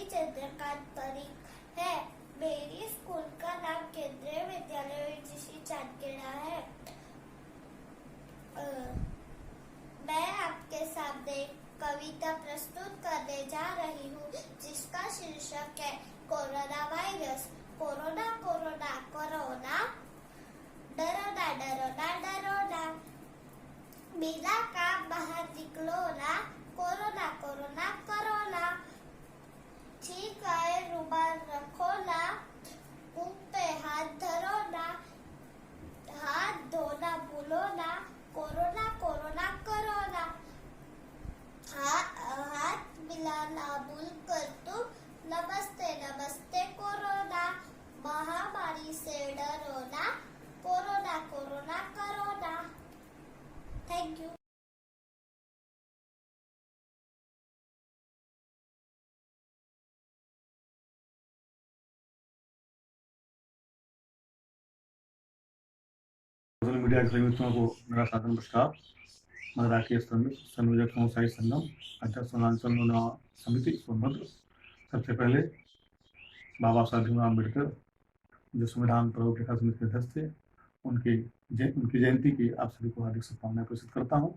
चंद्रकांत परीख है। मेरी स्कूल का नाम केंद्रीय विद्यालय वीजीसी चांदखेड़ा है। मैं आपके सामने कविता प्रस्तुत करने जा रही हूँ, जिसका शीर्षक है corona virus. Corona corona corona, डरोना डरोना डरोना, बिना काम बाहर निकलो ना, कोरोना कोरोना कोरोना, ठीक आए रुमाल रखो ना, मुंह पे हाथ धरो ना, हाथ धोना भूलो ना, कोरोना कोरोना कोरोना, हाथ मिलाना भूल कर तुम, नमस्ते नमस्ते कोरोना, महामारी से डरो ना, corona corona corona. Thank you. Social media के सभी मित्रों को मेरा सादर नमस्कार। मैं राकेश संयोजक साहित्य संगम अध्यक्ष सोनांचल समिति सोनभद्र। सबसे पहले बाबा साहब भीमराव अम्बेडकर, जो संविधान प्रवर्तक समिति के अध्यक्ष थे, उनकी जयंती की आप सभी को हार्दिक शुभकामनाएं प्रेषित करता हूं।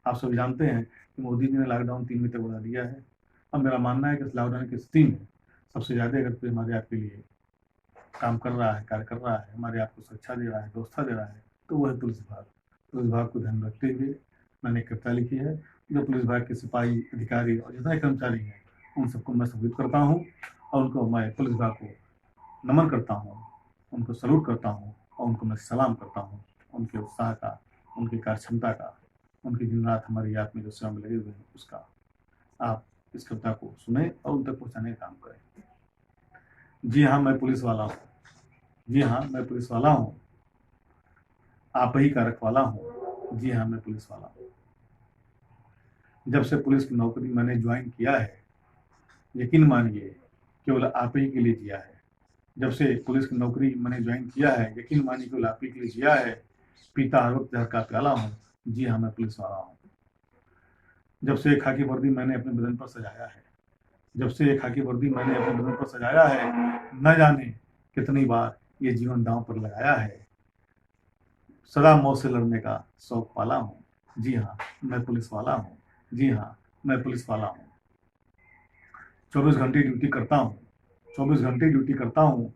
आप सभी जानते हैं कि मोदी जी ने लॉकडाउन 3 मई तक बढ़ा दिया है। अब मेरा मानना है कि इस लॉकडाउन की स्थिति में सबसे ज़्यादा अगर कोई हमारे आपके लिए काम कर रहा है, कार्य कर रहा है, हमारे आपको सुरक्षा दे रहा है, व्यवस्था दे रहा है, तो वह है पुलिस विभाग। पुलिस विभाग को ध्यान रखते हुए मैंने कविता लिखी है, जो पुलिस विभाग के सिपाही, अधिकारी और जितने कर्मचारी हैं, उन सबको मैं संबोधित करता हूँ और उनको मैं पुलिस विभाग को नमन करता हूँ, उनको सल्यूट करता हूँ और उनको मैं सलाम करता हूँ, उनके उत्साह का, उनकी कार्य क्षमता का, उनकी दिन रात हमारी याद में जो सेवा में लगे हुए हैं उसका। आप इस कविता को सुने और उन तक पहुँचाने का काम करें। जी हाँ, मैं पुलिस वाला हूँ। जी हाँ, मैं पुलिस वाला हूँ। आप ही का रखवाला हूँ। जी हाँ, मैं पुलिस वाला हूँ। जब से पुलिस की नौकरी मैंने ज्वाइन किया है, यकीन मानिए केवल आप ही के लिए जिया है। जब से पुलिस की नौकरी मैंने ज्वाइन किया है, यकीन मानिए केवल आप ही के लिए जिया है। पीता हर वक्त जहर का प्याला हूँ। जी हाँ, मैं पुलिस वाला हूँ। जब से एक खाकी वर्दी मैंने अपने बदन पर सजाया है, जब से एक खाकी वर्दी मैंने अपने बदन पर सजाया है, न जाने कितनी बार ये जीवन दांव पर लगाया है। सदा मौत से लड़ने का शौक पाला हूँ। जी हाँ, मैं पुलिस वाला हूँ। जी हाँ, मैं पुलिस वाला हूँ। 24 घंटे ड्यूटी करता हूँ। 24 घंटे ड्यूटी करता हूँ।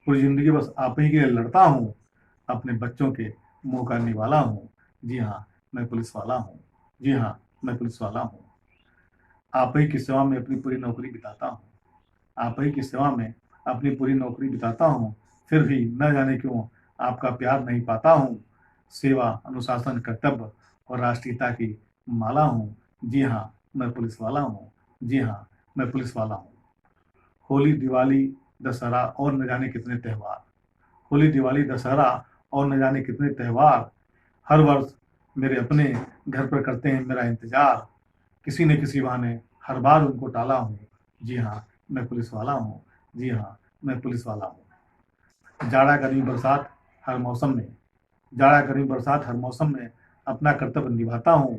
पूरी जिंदगी बस आप ही के लिए लड़ता हूँ। अपने बच्चों के मुंह का निवाला हूँ। जी हाँ, मैं पुलिस वाला हूँ। जी हाँ, मैं पुलिस वाला हूँ। आप ही की सेवा में अपनी पूरी नौकरी बिताता हूँ। आप ही की सेवा में अपनी पूरी नौकरी बिताता हूँ। फिर भी न जाने क्यों आपका प्यार नहीं पाता हूँ। सेवा, अनुशासन, कर्तव्य और राष्ट्रीयता की माला हूँ। जी हाँ, मैं पुलिस वाला हूँ। जी हाँ, मैं पुलिस वाला हूँ। होली, दिवाली, दशहरा और न जाने कितने त्यौहार, होली, दिवाली, दशहरा और न जाने कितने त्यौहार हर वर्ष मेरे अपने घर पर करते हैं मेरा इंतजार। किसी न किसी बहाने हर बार उनको टाला हूँ। जी हाँ, मैं पुलिस वाला हूँ। जी हाँ, मैं पुलिस वाला हूँ। जाड़ा, गर्मी, बरसात हर मौसम में, जाड़ा, गर्मी, बरसात हर मौसम में अपना कर्तव्य निभाता हूँ।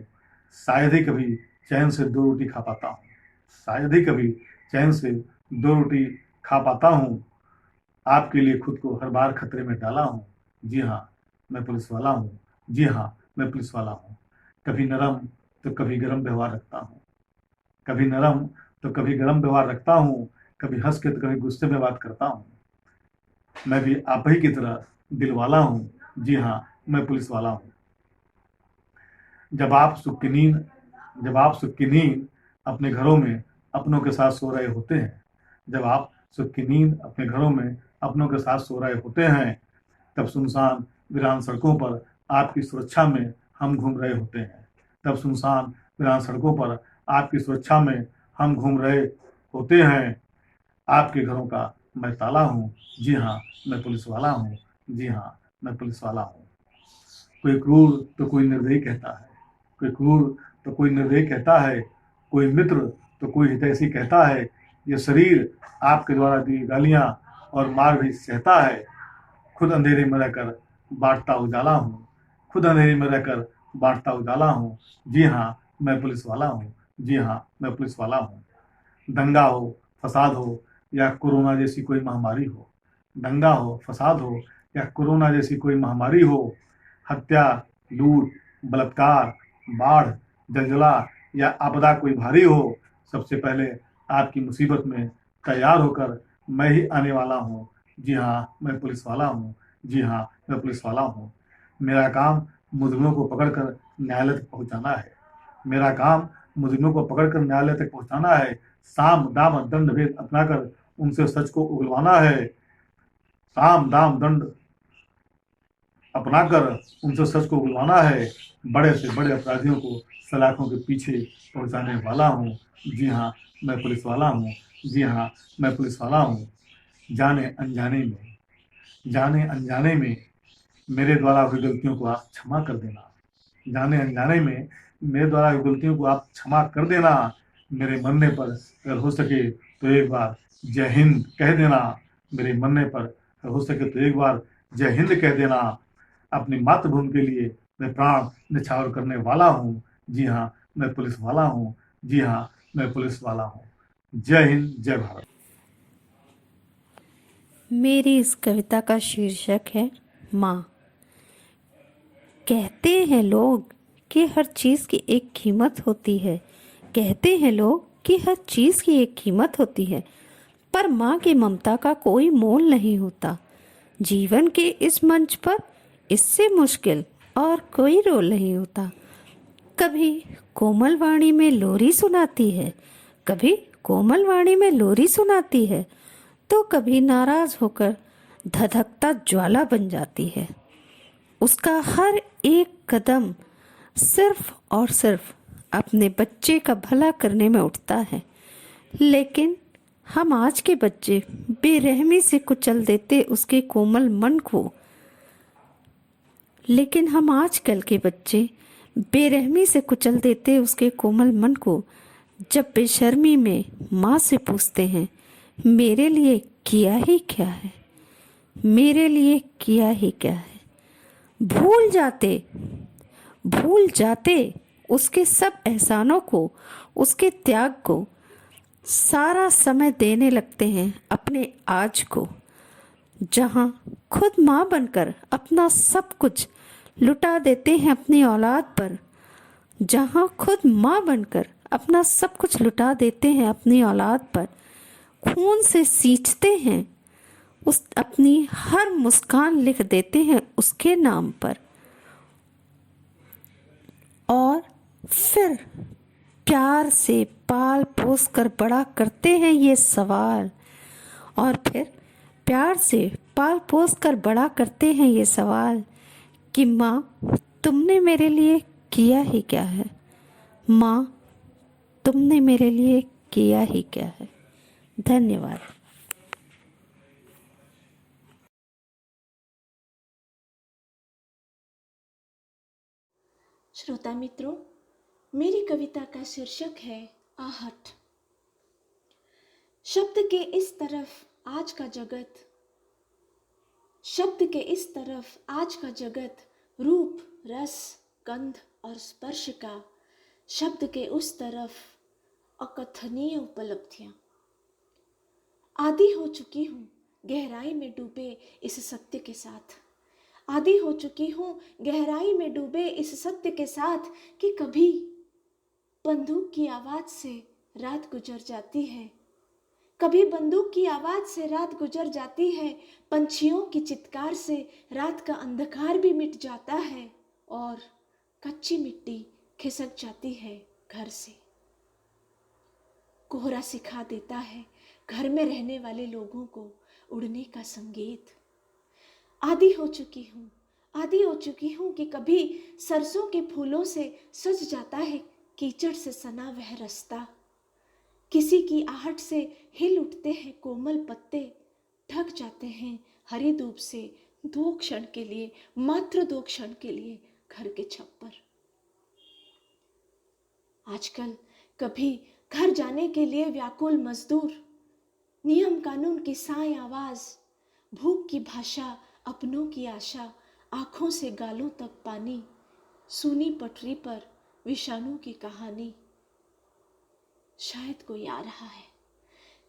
शायद ही कभी चैन से 2 रोटी खा पाता हूँ। शायद ही कभी चैन से 2 रोटी खा पाता हूँ। आपके लिए खुद को हर बार खतरे में डाला हूँ। जी हाँ, मैं पुलिस वाला हूँ। जी हाँ, मैं पुलिस वाला हूँ। कभी नरम तो कभी गरम व्यवहार रखता हूँ। कभी नरम तो कभी गरम व्यवहार रखता हूँ। कभी हंस के तो कभी गुस्से में बात करता हूँ। मैं भी आप ही की तरह दिल वाला हूँ। जी हाँ, मैं पुलिस वाला हूँ। जब आप सुख की नींद अपने घरों में अपनों के साथ सो रहे होते हैं, जब आप सुख की नींद अपने घरों में अपनों के साथ सो रहे होते हैं, तब सुनसान वीरान सड़कों पर आपकी सुरक्षा में हम घूम रहे होते हैं। तब सुनसान वीरान सड़कों पर आपकी सुरक्षा में हम घूम रहे होते हैं। आपके घरों का मैं ताला हूँ। जी हाँ, मैं पुलिस वाला हूँ। जी हाँ, मैं पुलिस वाला हूँ। कोई क्रूर तो कोई निर्दयी कहता है, कोई क्रूर तो कोई निर्दयी कहता है, कोई मित्र तो कोई हितैषी कहता है। ये शरीर आपके द्वारा दी गालियाँ और मार भी सहता है। खुद अंधेरे में रहकर बांटता उजाला हूँ। खुद अंधेरे में रहकर बांटता उजाला हूँ। जी हाँ, मैं पुलिस वाला हूँ। जी हाँ, मैं पुलिस वाला हूँ। दंगा हो, फसाद हो या कोरोना जैसी कोई महामारी हो, दंगा हो, फसाद हो या कोरोना जैसी कोई महामारी हो, हत्या, लूट, बलात्कार, बाढ़, जलजला या आपदा कोई भारी हो, सबसे पहले आपकी मुसीबत में तैयार होकर मैं ही आने वाला हूँ। जी हाँ, मैं पुलिस वाला हूँ। जी हाँ, मैं पुलिस वाला हूँ। मेरा काम मुजरिमों को पकड़कर न्यायालय तक पहुँचाना है। मेरा काम मुजरिमों को पकड़कर न्यायालय तक पहुँचाना है। साम, दाम, दंड, भेद अपनाकर उनसे सच को उगलवाना है। साम, दाम, दंड अपनाकर उनसे सच को उगलवाना है। बड़े से बड़े अपराधियों को सलाखों के पीछे पहुंचाने वाला हूँ। जी हाँ, मैं पुलिस वाला हूँ। जी हाँ, मैं पुलिस वाला हूँ। जाने अनजाने में मेरे द्वारा हुई गलतियों को आप क्षमा कर देना। जाने अनजाने में मेरे द्वारा हुई गलतियों को आप क्षमा कर देना। मेरे मरने पर अगर हो सके तो एक बार जय हिंद कह देना। मेरे मरने पर अगर हो सके तो एक बार जय हिंद कह देना। अपनी मातृभूमि के लिए मैं प्राण न्यौछावर करने वाला हूँ। जी हाँ, मैं पुलिस वाला हूँ। जी हाँ, मैं पुलिस वाला हूँ। जय हिंद, जय भारत। मेरी इस कविता का शीर्षक है माँ। कहते हैं लोग कि हर चीज़ की एक कीमत होती है। कहते हैं लोग कि हर चीज़ की एक कीमत होती है, पर माँ की ममता का कोई मोल नहीं होता। जीवन के इस मंच पर इससे मुश्किल और कोई रोल नहीं होता। कभी कोमल वाणी में लोरी सुनाती है, कभी कोमल वाणी में लोरी सुनाती है, तो कभी नाराज होकर धधकता ज्वाला बन जाती है। उसका हर एक कदम सिर्फ और सिर्फ अपने बच्चे का भला करने में उठता है। लेकिन हम आज के बच्चे बेरहमी से कुचल देते उसके कोमल मन को। लेकिन हम आजकल के बच्चे बेरहमी से कुचल देते उसके कोमल मन को, जब बेशर्मी में माँ से पूछते हैं, मेरे लिए किया ही क्या है, मेरे लिए किया ही क्या है। भूल जाते उसके सब एहसानों को, उसके त्याग को। सारा समय देने लगते हैं अपने आज को, जहाँ खुद माँ बनकर अपना सब कुछ लुटा देते हैं अपनी औलाद पर। जहाँ खुद माँ बनकर अपना सब कुछ लुटा देते हैं अपनी औलाद पर। खून से सींचते हैं उस अपनी हर मुस्कान लिख देते हैं उसके नाम पर। और फिर प्यार से पाल पोस कर बड़ा करते हैं ये सवाल। और फिर प्यार से पाल पोस कर बड़ा करते हैं ये सवाल कि माँ तुमने मेरे लिए किया ही क्या है। माँ तुमने मेरे लिए किया ही क्या है। धन्यवाद। श्रोता मित्रों, मेरी कविता का शीर्षक है आहट। शब्द के इस तरफ आज का जगत, शब्द के इस तरफ आज का जगत, रूप, रस, गंध और स्पर्श का, शब्द के उस तरफ अकथनीय उपलब्धियां। आदी हो चुकी हूँ गहराई में डूबे इस सत्य के साथ। आदी हो चुकी हूँ गहराई में डूबे इस सत्य के साथ कि कभी बंदूक की आवाज से रात गुजर जाती है, कभी बंदूक की आवाज से रात गुजर जाती है, पंछियों की चित्कार से रात का अंधकार भी मिट जाता है और कच्ची मिट्टी खिसक जाती है घर से। कोहरा सिखा देता है घर में रहने वाले लोगों को उड़ने का संगीत। आदी हो चुकी हूँ कि कभी सरसों के फूलों से सज जाता है कीचड़ से सना वह रास्ता। किसी की आहट से हिल उठते हैं कोमल पत्ते, ढक जाते हैं हरी धूप से 2 क्षण के लिए, मात्र 2 क्षण के लिए घर के छप्पर। आजकल कभी घर जाने के लिए व्याकुल मजदूर, नियम कानून की साई आवाज, भूख की भाषा, अपनों की आशा, आंखों से गालों तक पानी, सूनी पटरी पर विषाणु की कहानी। शायद कोई आ रहा है,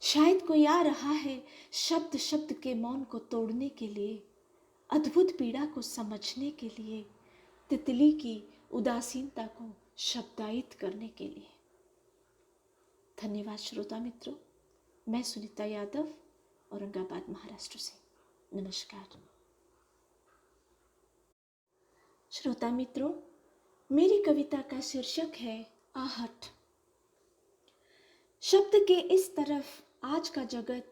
शायद कोई आ रहा है शब्द शब्द के मौन को तोड़ने के लिए, अद्भुत पीड़ा को समझने के लिए, तितली की उदासीनता को शब्दायित करने के लिए। धन्यवाद श्रोता मित्रों। मैं सुनीता यादव, औरंगाबाद, महाराष्ट्र से। नमस्कार। श्रोता मित्रों, मेरी कविता का शीर्षक है आहट। शब्द के इस तरफ आज का जगत,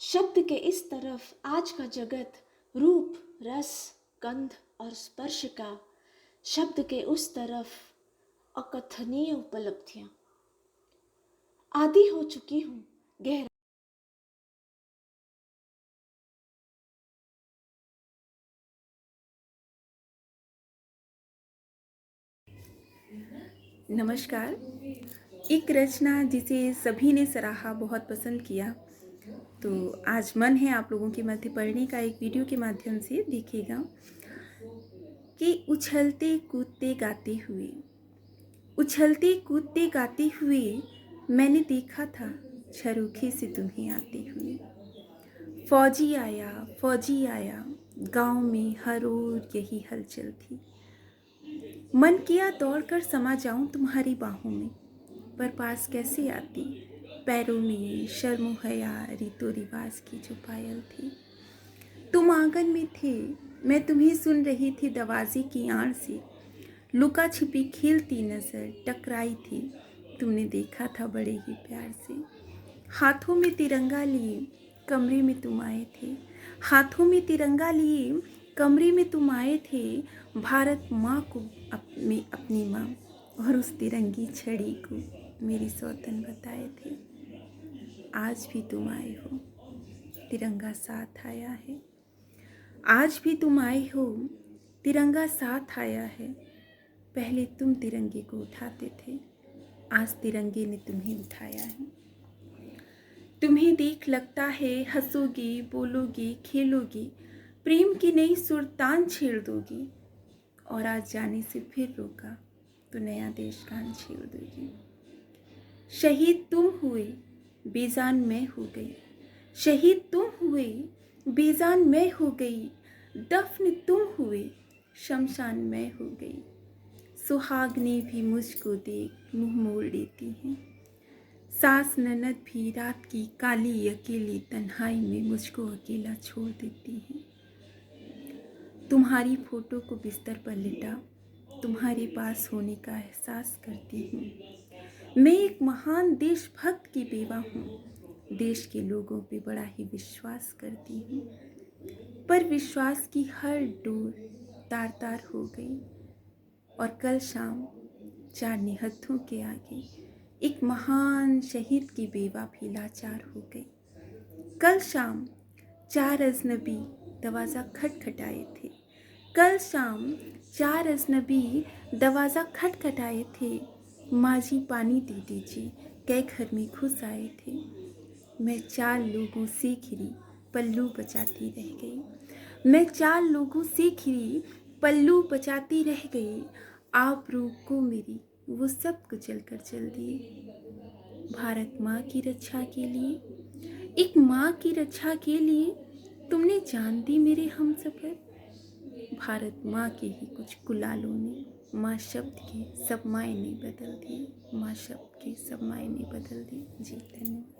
शब्द के इस तरफ आज का जगत, रूप रस गंध और स्पर्श का, शब्द के उस तरफ अकथनीय उपलब्धियां। आदी हो चुकी हूं गहरा नमस्कार। एक रचना जिसे सभी ने सराहा, बहुत पसंद किया, तो आज मन है आप लोगों के मध्य पढ़ने का। एक वीडियो के माध्यम से देखिएगा कि उछलते कूदते गाते हुए, उछलते कूदते गाते हुए मैंने देखा था झरोखे से तुम्हें आते हुए। फौजी आया, गांव में हर ओर यही हलचल थी। मन किया दौड़कर समा जाऊं तुम्हारी बाहों में, पर पास कैसे आती। पैरों में शर्मो हया रीतो रिवाज की जो पायल थी। तुम आंगन में थे, मैं तुम्हें सुन रही थी दरवाजे की आड़ से। लुका छिपी खेलती नजर टकराई थी, तुमने देखा था बड़े ही प्यार से। हाथों में तिरंगा लिए कमरे में तुम आए थे, हाथों में तिरंगा लिए कमरे में तुम आए थे। भारत माँ को अपनी माँ और उस तिरंगी छड़ी को मेरी सौतन बताए थे। आज भी तुम आए हो, तिरंगा साथ आया है। आज भी तुम आए हो, तिरंगा साथ आया है। पहले तुम तिरंगे को उठाते थे, आज तिरंगे ने तुम्हें उठाया है। तुम्हें देख लगता है हंसोगी, बोलोगी, खेलोगी, प्रेम की नई सुरतान छेड़ दोगी, और आज जाने से फिर रोका तो नया देशगान छेड़ दोगी। शहीद तुम हुए, बेजान मैं हो गई। शहीद तुम हुए, बेजान मैं हो गई। दफन तुम हुए, शमशान मैं हो गई। सुहागनें भी मुझको देख मुंह मोड़ लेती हैं। सास ननद भी रात की काली अकेली तन्हाई में मुझको अकेला छोड़ देती हैं। तुम्हारी फोटो को बिस्तर पर लिटा तुम्हारे पास होने का एहसास करती हूँ। मैं एक महान देशभक्त की बेवा हूँ, देश के लोगों पे बड़ा ही विश्वास करती हूँ, पर विश्वास की हर डोर तार तार हो गई। और कल शाम 4 निहत्थों के आगे एक महान शहीद की बेवा भी लाचार हो गई। कल शाम 4 अजनबी दरवाज़ा खटखटाए थे। कल शाम 4 अजनबी दरवाज़ा खटखटाए थे। माँ जी पानी दे दीजिए, कै घर में घुस आए थे। मैं 4 लोगों से घिरी पल्लू बचाती रह गई। मैं 4 लोगों से घिरी पल्लू बचाती रह गई। आबरू को मेरी वो सब कुचल कर चल दिए। भारत माँ की रक्षा के लिए, एक माँ की रक्षा के लिए तुमने जान दी मेरे हमसफर। भारत माँ के ही कुछ कुलालों ने माँ शब्द के सब मायने बदल दिए। माँ शब्द के सब मायने बदल दिए। जी धन्यवाद।